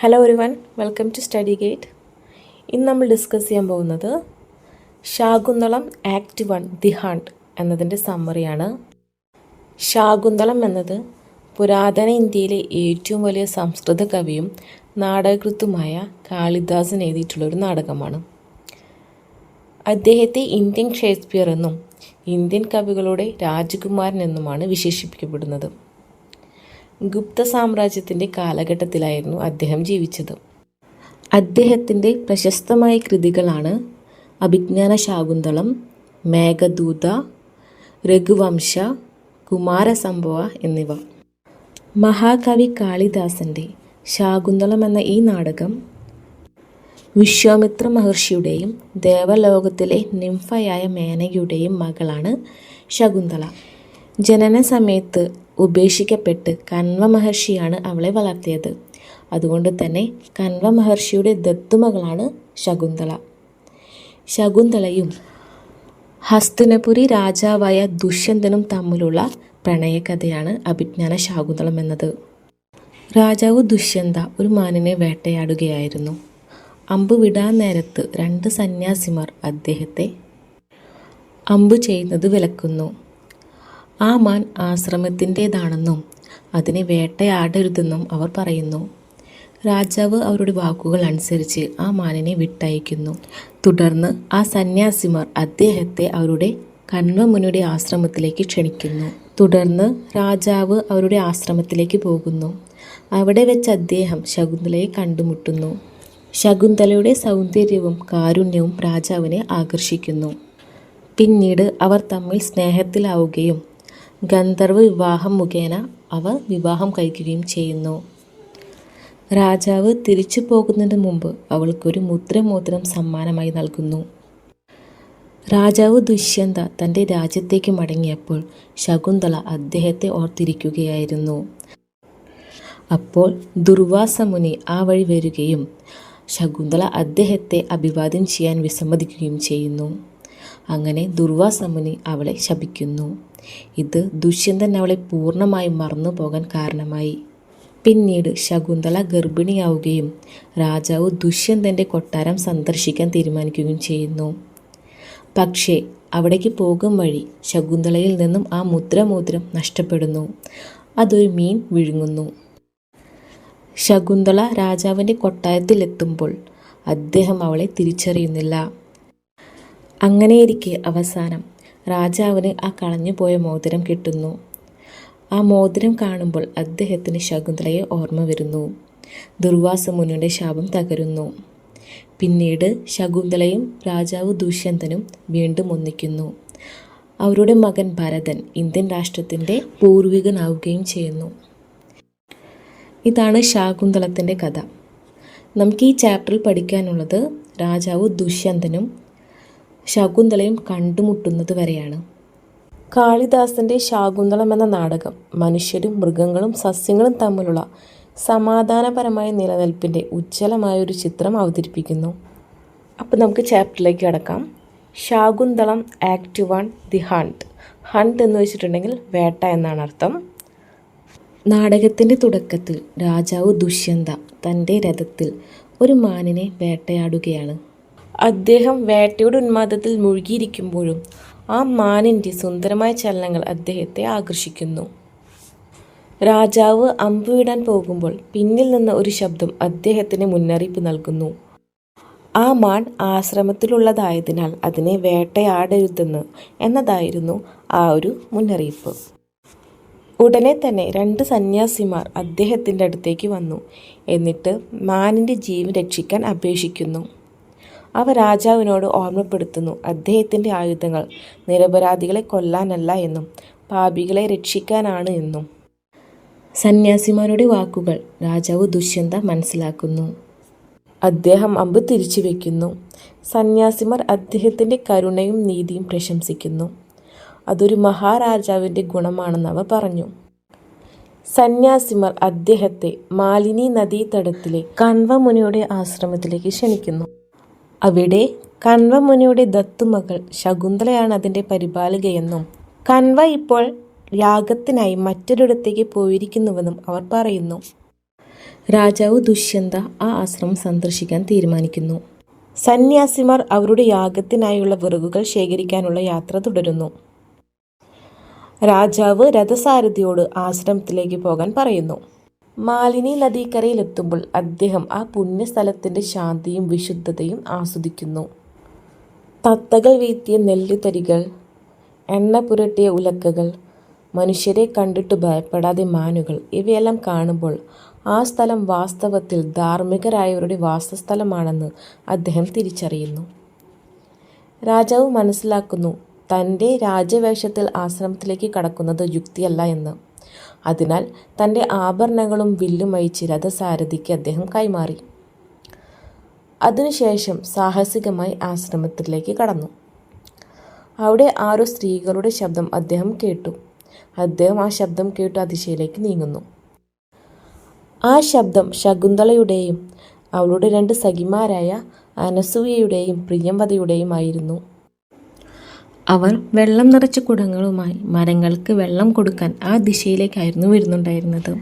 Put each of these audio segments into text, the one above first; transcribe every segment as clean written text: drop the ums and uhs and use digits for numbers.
Hello everyone, welcome to study gate. ഇന്ന് നമ്മൾ discuss ചെയ്യാൻ പോകുന്നത് ശാകുന്തളം ആക്ട് 1 ദി ഹണ്ട് എന്നതിൻ്റെ സമ്മറിയാണ്. ശാകുന്തളം എന്നത് പുരാതന ഇന്ത്യയിലെ ഏറ്റവും വലിയ സംസ്കൃത കവിയും നാടകകൃത്തുമായ കാളിദാസൻ എഴുതിയിട്ടുള്ളൊരു നാടകമാണ്. അദ്ദേഹത്തെ ഇന്ത്യൻ ഷേക്സ്പിയർ എന്നും ഇന്ത്യൻ കവികളുടെ രാജകുമാരൻ എന്നുമാണ് വിശേഷിപ്പിക്കപ്പെടുന്നത്. ഗുപ്ത സാമ്രാജ്യത്തിൻ്റെ കാലഘട്ടത്തിലായിരുന്നു അദ്ദേഹം ജീവിച്ചത്. അദ്ദേഹത്തിൻ്റെ പ്രശസ്തമായ കൃതികളാണ് അഭിജ്ഞാന ശാകുന്തളം, മേഘദൂത, രഘുവംശ, കുമാരസംഭവ എന്നിവ. മഹാകവി കാളിദാസൻ്റെ ശാകുന്തളം എന്ന ഈ നാടകം വിശ്വാമിത്ര മഹർഷിയുടെയും ദേവലോകത്തിലെ നിംഫയായ മേനകയുടെയും മകളാണ് ശകുന്തള. ജനന സമയത്ത് ഉപേക്ഷിക്കപ്പെട്ട് കണ്വ മഹർഷിയാണ് അവളെ വളർത്തിയത്. അതുകൊണ്ട് തന്നെ കണ്വ മഹർഷിയുടെ ദത്തുമകളാണ് ശകുന്തള. ശകുന്തളയും ഹസ്തിനപുരി രാജാവായ ദുഷ്യന്തനും തമ്മിലുള്ള പ്രണയകഥയാണ് അഭിജ്ഞാന ശാകുന്തളം എന്നത്. രാജാവ് ദുഷ്യന്ത ഒരു മാനിനെ വേട്ടയാടുകയായിരുന്നു. അമ്പ് വിടാൻ നേരത്ത് 2 സന്യാസിമാർ അദ്ദേഹത്തെ അമ്പ് ചെയ്യുന്നത് വിലക്കുന്നു. ആ മാൻ ആശ്രമത്തിൻ്റേതാണെന്നും അതിനെ വേട്ടയാടരുതെന്നും അവർ പറയുന്നു. രാജാവ് അവരുടെ വാക്കുകൾ അനുസരിച്ച് ആ മാനിനെ വിട്ടയക്കുന്നു. തുടർന്ന് ആ സന്യാസിമാർ അദ്ദേഹത്തെ അവരുടെ കണ്വമുനിയുടെ ആശ്രമത്തിലേക്ക് ക്ഷണിക്കുന്നു. തുടർന്ന് രാജാവ് അവരുടെ ആശ്രമത്തിലേക്ക് പോകുന്നു. അവിടെ വെച്ച് അദ്ദേഹം ശകുന്തളയെ കണ്ടുമുട്ടുന്നു. ശകുന്തളയുടെ സൗന്ദര്യവും കാരുണ്യവും രാജാവിനെ ആകർഷിക്കുന്നു. പിന്നീട് അവർ തമ്മിൽ സ്നേഹത്തിലാവുകയും ഗന്ധർവ വിവാഹം മുഖേന അവർ വിവാഹം കഴിക്കുകയും ചെയ്യുന്നു. രാജാവ് തിരിച്ചു പോകുന്നതിന് മുമ്പ് അവൾക്കൊരു മുദ്രമോതിരം സമ്മാനമായി നൽകുന്നു. രാജാവ് ദുഷ്യന്ത തൻ്റെ രാജ്യത്തേക്ക് മടങ്ങിയപ്പോൾ ശകുന്തള അദ്ദേഹത്തെ ഓർത്തിരിക്കുകയായിരുന്നു. അപ്പോൾ ദുർവാസമുനി ആ വഴി വരികയും ശകുന്തള അദ്ദേഹത്തെ അഭിവാദ്യം ചെയ്യാൻ വിസമ്മതിക്കുകയും ചെയ്യുന്നു. അങ്ങനെ ദുർവാസമുനി അവളെ ശപിക്കുന്നു. ഇത് ദുഷ്യന്തൻ അവളെ പൂർണ്ണമായും മറന്നു പോകാൻ കാരണമായി. പിന്നീട് ശകുന്തള ഗർഭിണിയാവുകയും രാജാവ് ദുഷ്യന്തൻ്റെ കൊട്ടാരം സന്ദർശിക്കാൻ തീരുമാനിക്കുകയും ചെയ്യുന്നു. പക്ഷേ അവിടേക്ക് പോകും വഴി ശകുന്തളയിൽ നിന്നും ആ മുദ്രമോതിരം നഷ്ടപ്പെടുന്നു. അതൊരു മീൻ വിഴുങ്ങുന്നു. ശകുന്തള രാജാവിൻ്റെ കൊട്ടാരത്തിലെത്തുമ്പോൾ അദ്ദേഹം അവളെ തിരിച്ചറിയുന്നില്ല. അങ്ങനെയിരിക്കെ അവസാനം രാജാവിന് ആ കളഞ്ഞുപോയ മോതിരം കിട്ടുന്നു. ആ മോതിരം കാണുമ്പോൾ അദ്ദേഹത്തിന് ശകുന്തളയെ ഓർമ്മ വരുന്നു. ദുർവാസമുനിയുടെ ശാപം തകരുന്നു. പിന്നീട് ശകുന്തളയും രാജാവ് ദുഷ്യന്തനും വീണ്ടും ഒന്നിക്കുന്നു. അവരുടെ മകൻ ഭരതൻ ഇന്ത്യൻ രാഷ്ട്രത്തിൻ്റെ പൂർവികനാവുകയും ചെയ്യുന്നു. ഇതാണ് ശാകുന്തളത്തിൻ്റെ കഥ. നമുക്ക് ഈ ചാപ്റ്ററിൽ പഠിക്കാനുള്ളത് രാജാവ് ദുഷ്യന്തനും ശകുന്തളയും കണ്ടുമുട്ടുന്നത് വരെയാണ്. കാളിദാസൻ്റെ ശാകുന്തളം എന്ന നാടകം മനുഷ്യരും മൃഗങ്ങളും സസ്യങ്ങളും തമ്മിലുള്ള സമാധാനപരമായ നിലനിൽപ്പിൻ്റെ ഉജ്ജ്വലമായൊരു ചിത്രം അവതരിപ്പിക്കുന്നു. അപ്പോൾ നമുക്ക് ചാപ്റ്ററിലേക്ക് കടക്കാം. Shakuntalam act 1 the hunt. Hunt എന്ന് വെച്ചിട്ടുണ്ടെങ്കിൽ വേട്ട എന്നാണ് അർത്ഥം. നാടകത്തിൻ്റെ തുടക്കത്തിൽ രാജാവ് ദുഷ്യന്ത തൻ്റെ രഥത്തിൽ ഒരു മാനിനെ വേട്ടയാടുകയാണ്. അദ്ദേഹം വേട്ടയുടെ ഉന്മാദത്തിൽ മുഴുകിയിരിക്കുമ്പോഴും ആ മാനിൻ്റെ സുന്ദരമായ ചലനങ്ങൾ അദ്ദേഹത്തെ ആകർഷിക്കുന്നു. രാജാവ് അമ്പുവിടാൻ പോകുമ്പോൾ പിന്നിൽ നിന്ന് ഒരു ശബ്ദം അദ്ദേഹത്തിന് മുന്നറിയിപ്പ് നൽകുന്നു. ആ മാൻ ആശ്രമത്തിലുള്ളതായതിനാൽ അതിനെ വേട്ടയാടരുതെന്ന് എന്നതായിരുന്നു ആ ഒരു മുന്നറിയിപ്പ്. ഉടനെ തന്നെ 2 സന്യാസിമാർ അദ്ദേഹത്തിൻ്റെ അടുത്തേക്ക് വന്നു. എന്നിട്ട് മാനിൻ്റെ ജീവൻ രക്ഷിക്കാൻ അപേക്ഷിക്കുന്നു. അവ രാജാവിനോട് ഓർമ്മപ്പെടുത്തുന്നു അദ്ദേഹത്തിൻ്റെ ആയുധങ്ങൾ നിരപരാധികളെ കൊല്ലാനല്ല എന്നും പാപികളെ രക്ഷിക്കാനാണ് എന്നും. സന്യാസിമാരുടെ വാക്കുകൾ രാജാവ് ദുഷ്യന്ത മനസ്സിലാക്കുന്നു. അദ്ദേഹം അമ്പ് തിരിച്ചു വയ്ക്കുന്നു. സന്യാസിമാർ അദ്ദേഹത്തിൻ്റെ കരുണയും നീതിയും പ്രശംസിക്കുന്നു. അതൊരു മഹാരാജാവിൻ്റെ ഗുണമാണെന്ന് അവർ പറഞ്ഞു. സന്യാസിമാർ അദ്ദേഹത്തെ മാലിനി നദീതടത്തിലെ കണ്വമുനിയുടെ ആശ്രമത്തിലേക്ക് ക്ഷണിക്കുന്നു. അവിടെ കണ്വമുനിയുടെ ദത്തുമകൾ ശകുന്തളയാണ് അതിൻ്റെ പരിപാലികയെന്നും കണ്വ ഇപ്പോൾ യാഗത്തിനായി മറ്റൊരിടത്തേക്ക് പോയിരിക്കുന്നുവെന്നും അവർ പറയുന്നു. രാജാവ് ദുഷ്യന്ത ആ ആശ്രമം സന്ദർശിക്കാൻ തീരുമാനിക്കുന്നു. സന്യാസിമാർ അവരുടെ യാഗത്തിനായുള്ള വിറകുകൾ ശേഖരിക്കാനുള്ള യാത്ര തുടരുന്നു. രാജാവ് രഥസാരഥിയോട് ആശ്രമത്തിലേക്ക് പോകാൻ പറയുന്നു. മാലിനി നദീക്കരയിലെത്തുമ്പോൾ അദ്ദേഹം ആ പുണ്യസ്ഥലത്തിൻ്റെ ശാന്തിയും വിശുദ്ധതയും ആസ്വദിക്കുന്നു. തത്തകൾ വീഴ്ത്തിയ നെല്ലുതരികൾ, എണ്ണ പുരട്ടിയ ഉലക്കകൾ, മനുഷ്യരെ കണ്ടിട്ട് ഭയപ്പെടാതെ മാനുകൾ, ഇവയെല്ലാം കാണുമ്പോൾ ആ സ്ഥലം വാസ്തവത്തിൽ ധാർമ്മികരായവരുടെ വാസസ്ഥലമാണെന്ന് അദ്ദേഹം തിരിച്ചറിയുന്നു. രാജാവ് മനസ്സിലാക്കുന്നു തൻ്റെ രാജവേഷത്തിൽ ആശ്രമത്തിലേക്ക് കടക്കുന്നത് യുക്തിയല്ല എന്ന്. അതിനാൽ തൻ്റെ ആഭരണങ്ങളും വില്ലും അഴിച്ച് രഥസാരഥിക്ക് അദ്ദേഹം കൈമാറി. അതിനുശേഷം സാഹസികമായി ആശ്രമത്തിലേക്ക് കടന്നു. അവിടെ ആരോ സ്ത്രീകളുടെ ശബ്ദം അദ്ദേഹം കേട്ടു. അദ്ദേഹം ആ ശബ്ദം കേട്ടു ആ ദിശയിലേക്ക് നീങ്ങുന്നു. ആ ശബ്ദം ശകുന്തളയുടെയും അവളുടെ 2 സഖിമാരായ അനസൂയയുടെയും പ്രിയംവദയുടെയും ആയിരുന്നു. അവർ വെള്ളം നിറച്ച കുടങ്ങളുമായി മരങ്ങൾക്ക് വെള്ളം കൊടുക്കാൻ ആ ദിശയിലേക്കായിരുന്നു വരുന്നുണ്ടായിരുന്നത്.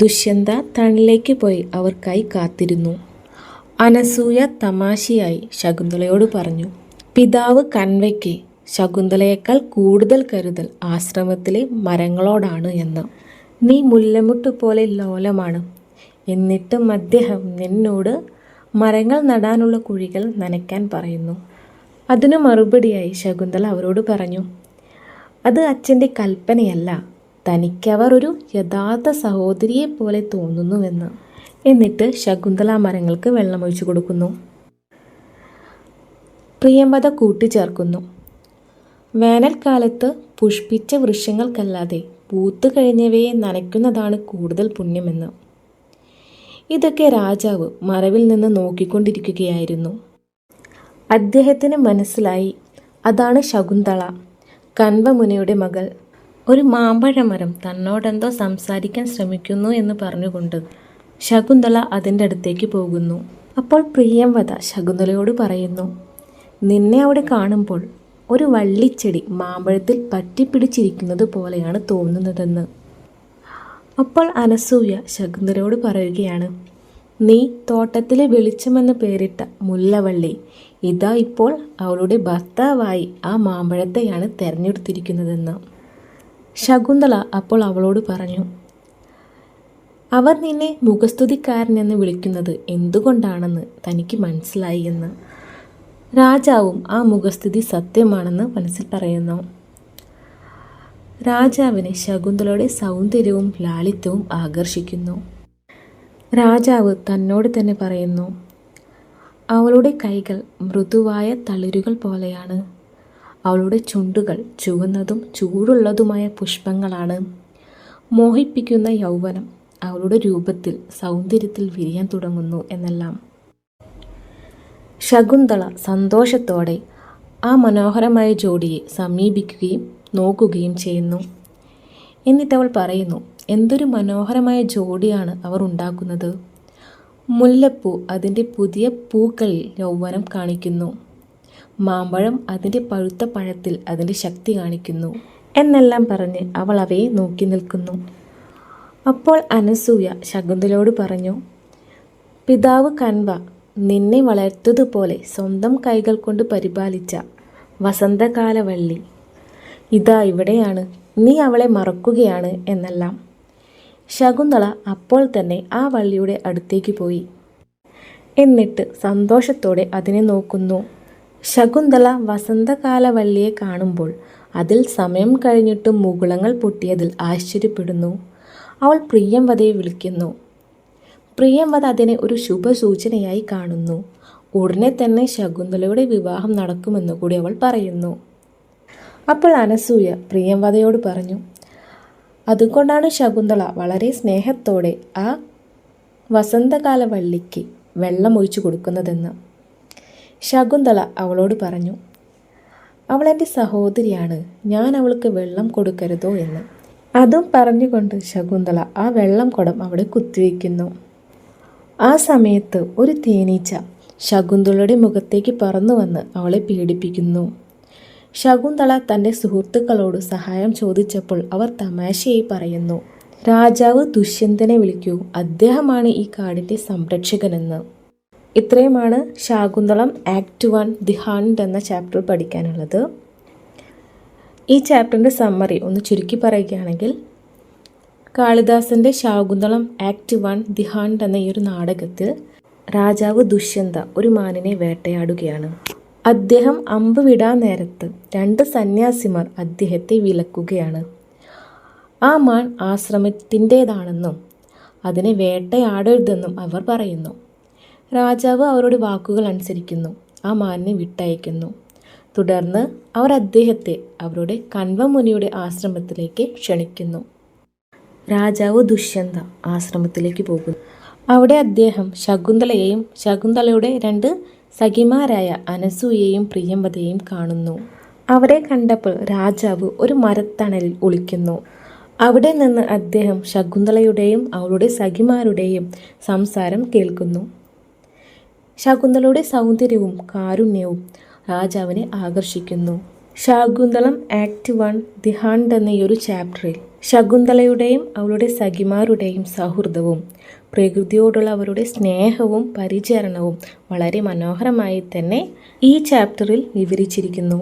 ദുഷ്യന്ത തണിലേക്ക് പോയി അവർക്കായി കാത്തിരുന്നു. അനസൂയ തമാശയായി ശകുന്തളയോട് പറഞ്ഞു, പിതാവ് കൻവയ്ക്ക് ശകുന്തളയേക്കാൾ കൂടുതൽ കരുതൽ ആശ്രമത്തിലെ മരങ്ങളോടാണ് എന്ന്. നീ മുല്ലമുട്ട് പോലെ ലോലമാണ്. എന്നിട്ടും അദ്ദേഹം നിന്നോട് മരങ്ങൾ നടാനുള്ള കുഴികൾ നനയ്ക്കാൻ പറയുന്നു. അതിനു മറുപടിയായി ശകുന്തള അവരോട് പറഞ്ഞു, അത് അച്ഛൻ്റെ കൽപ്പനയല്ല, തനിക്കവർ ഒരു യഥാർത്ഥ സഹോദരിയെ പോലെ തോന്നുന്നുവെന്ന്. എന്നിട്ട് ശകുന്തള മരങ്ങൾക്ക് വെള്ളമൊഴിച്ചു കൊടുക്കുന്നു. പ്രിയംവദ കൂട്ടിച്ചേർക്കുന്നു, വേനൽക്കാലത്ത് പുഷ്പിച്ച വൃക്ഷങ്ങൾക്കല്ലാതെ പൂത്തു കഴിഞ്ഞവയെ നനയ്ക്കുന്നതാണ് കൂടുതൽ പുണ്യമെന്ന്. ഇതൊക്കെ രാജാവ് മറവിൽ നിന്ന് നോക്കിക്കൊണ്ടിരിക്കുകയായിരുന്നു. അദ്ദേഹത്തിന് മനസ്സിലായി, അതാണ് ശകുന്തള, കൻവമുനിയുടെ മകൾ. ഒരു മാമ്പഴമരം തന്നോടെന്തോ സംസാരിക്കാൻ ശ്രമിക്കുന്നു എന്ന് പറഞ്ഞുകൊണ്ട് ശകുന്തള അതിൻ്റെ അടുത്തേക്ക് പോകുന്നു. അപ്പോൾ പ്രിയംവദ ശകുന്തളയോട് പറയുന്നു, നിന്നെ അവിടെ കാണുമ്പോൾ ഒരു വള്ളിച്ചെടി മാമ്പഴത്തിൽ പറ്റിപ്പിടിച്ചിരിക്കുന്നത് പോലെയാണ് തോന്നുന്നതെന്ന്. അപ്പോൾ അനസൂയ ശകുന്തളയോട് പറയുകയാണ്, നീ തോട്ടത്തിലെ വെളിച്ചമെന്ന് പേരിട്ട മുല്ലവള്ളി ഇതാ ഇപ്പോൾ അവളുടെ ഭർത്താവായി ആ മാമ്പഴത്തെയാണ് തിരഞ്ഞെടുത്തിരിക്കുന്നതെന്ന്. ശകുന്തള അപ്പോൾ അവളോട് പറഞ്ഞു, അവർ നിന്നെ മുഖസ്തുതിക്കാരനെന്ന് വിളിക്കുന്നത് എന്തുകൊണ്ടാണെന്ന് തനിക്ക് മനസ്സിലായി എന്ന്. രാജാവും ആ മുഖസ്തുതി സത്യമാണെന്ന് മനസ്സിൽ പറയുന്നു. രാജാവിനെ ശകുന്തളയുടെ സൗന്ദര്യവും ലാളിത്യവും ആകർഷിക്കുന്നു. രാജാവ് തന്നോട് തന്നെ പറയുന്നു, അവളുടെ കൈകൾ മൃദുവായ തളിരുകൾ പോലെയാണ്. അവളുടെ ചുണ്ടുകൾ ചുവന്നതും ചൂടുള്ളതുമായ പുഷ്പങ്ങളാണ്. മോഹിപ്പിക്കുന്ന യൗവനം അവളുടെ രൂപത്തിൽ സൗന്ദര്യത്തിൽ വിരിയാൻ തുടങ്ങുന്നു എന്നെല്ലാം. ശകുന്തള സന്തോഷത്തോടെ ആ മനോഹരമായ ജോഡിയെ സമീപിക്കുകയും നോക്കുകയും ചെയ്യുന്നു. എന്നിട്ടവൾ പറയുന്നു, എന്തൊരു മനോഹരമായ ജോഡിയാണ് അവർ ഉണ്ടാക്കുന്നത്. മുല്ലപ്പൂ അതിൻ്റെ പുതിയ പൂക്കളിൽ യൗവനം കാണിക്കുന്നു. മാമ്പഴം അതിൻ്റെ പഴുത്ത പഴത്തിൽ അതിൻ്റെ ശക്തി കാണിക്കുന്നു എന്നെല്ലാം പറഞ്ഞ് അവൾ അവയെ നോക്കി നിൽക്കുന്നു. അപ്പോൾ അനസൂയ ശകുന്തളയോട് പറഞ്ഞു, പിതാവ് കൻവ നിന്നെ വളർത്തതുപോലെ സ്വന്തം കൈകൾ കൊണ്ട് പരിപാലിച്ച വസന്തകാലവള്ളി ഇതാ ഇവിടെയാണ്, നീ അവളെ മറക്കുകയാണ് എന്നെല്ലാം. ശകുന്തള അപ്പോൾ തന്നെ ആ വള്ളിയുടെ അടുത്തേക്ക് പോയി. എന്നിട്ട് സന്തോഷത്തോടെ അതിനെ നോക്കുന്നു. ശകുന്തള വസന്തകാലവള്ളിയെ കാണുമ്പോൾ അതിൽ സമയം കഴിഞ്ഞിട്ടും മുകുളങ്ങൾ പൊട്ടിയതിൽ ആശ്ചര്യപ്പെടുന്നു. അവൾ പ്രിയംവദയെ വിളിക്കുന്നു. പ്രിയംവദ അതിനെ ഒരു ശുഭസൂചനയായി കാണുന്നു. ഉടനെ തന്നെ ശകുന്തളയുടെ വിവാഹം നടക്കുമെന്ന് കൂടി അവൾ പറയുന്നു. അപ്പോൾ അനസൂയ പ്രിയംവദയോട് പറഞ്ഞു, അതുകൊണ്ടാണ് ശകുന്തള വളരെ സ്നേഹത്തോടെ ആ വസന്തകാലവള്ളിക്ക് വെള്ളം ഒഴിച്ചു കൊടുക്കുന്നതെന്ന്. ശകുന്തള അവളോട് പറഞ്ഞു, അവൾ എൻ്റെ സഹോദരിയാണ്, ഞാൻ അവൾക്ക് വെള്ളം കൊടുക്കരുതോ എന്ന്. അതും പറഞ്ഞുകൊണ്ട് ശകുന്തള ആ വെള്ളം കുടം അവിടെ കുത്തിവെക്കുന്നു. ആ സമയത്ത് ഒരു തേനീച്ച ശകുന്തളയുടെ മുഖത്തേക്ക് പറന്നു വന്ന് അവളെ പീഡിപ്പിക്കുന്നു. ശകുന്തള തൻ്റെ സുഹൃത്തുക്കളോട് സഹായം ചോദിച്ചപ്പോൾ അവർ തമാശയായി പറയുന്നു, രാജാവ് ദുഷ്യന്തനെ വിളിക്കൂ, അദ്ദേഹമാണ് ഈ കാടിൻ്റെ സംരക്ഷകനെന്ന്. ഇത്രയുമാണ് ശാകുന്തളം ആക്ട് 1 ദി ഹണ്ട് എന്ന ചാപ്റ്റർ പഠിക്കാനുള്ളത്. ഈ ചാപ്റ്ററിൻ്റെ സമ്മറി ഒന്ന് ചുരുക്കി പറയുകയാണെങ്കിൽ, കാളിദാസൻ്റെ ശാകുന്തളം ആക്ട് 1 ദി ഹണ്ട് എന്ന ഈ ഒരു നാടകത്തിൽ രാജാവ് ദുഷ്യന്ത ഒരു മാനിനെ വേട്ടയാടുകയാണ്. അദ്ദേഹം അമ്പ് വിടാൻ നേരത്ത് 2 സന്യാസിമാർ അദ്ദേഹത്തെ വിലക്കുകയാണ്. ആ മാൻ ആശ്രമത്തിൻ്റേതാണെന്നും അതിനെ വേട്ടയാടരുതെന്നും അവർ പറയുന്നു. രാജാവ് അവരുടെ വാക്കുകൾ അനുസരിക്കുന്നു, ആ മാനിനെ വിട്ടയക്കുന്നു. തുടർന്ന് അവർ അദ്ദേഹത്തെ അവരുടെ കണ്വമുനിയുടെ ആശ്രമത്തിലേക്ക് ക്ഷണിക്കുന്നു. രാജാവ് ദുഷ്യന്ത ആശ്രമത്തിലേക്ക് പോകുന്നു. അവിടെ അദ്ദേഹം ശകുന്തളയെയും ശകുന്തളയുടെ 2 സഖിമാരായ അനസൂയയെയും പ്രിയംവദയെയും കാണുന്നു. അവരെ കണ്ടപ്പോൾ രാജാവ് ഒരു മരത്തണലിൽ ഒളിക്കുന്നു. അവിടെ നിന്ന് അദ്ദേഹം ശകുന്തളയുടെയും അവളുടെ സഖിമാരുടെയും സംസാരം കേൾക്കുന്നു. ശകുന്തളയുടെ സൗന്ദര്യവും കാരുണ്യവും രാജാവിനെ ആകർഷിക്കുന്നു. ശാകുന്തളം ആക്ട് 1 ദി ഹണ്ട് എന്ന ഈ ഒരു ചാപ്റ്ററിൽ ശകുന്തളയുടെയും അവളുടെ സഖിമാരുടെയും സൗഹൃദവും പ്രകൃതിയോടുള്ള അവരുടെ സ്നേഹവും പരിചരണവും വളരെ മനോഹരമായി തന്നെ ഈ ചാപ്റ്ററിൽ വിവരിച്ചിരിക്കുന്നു.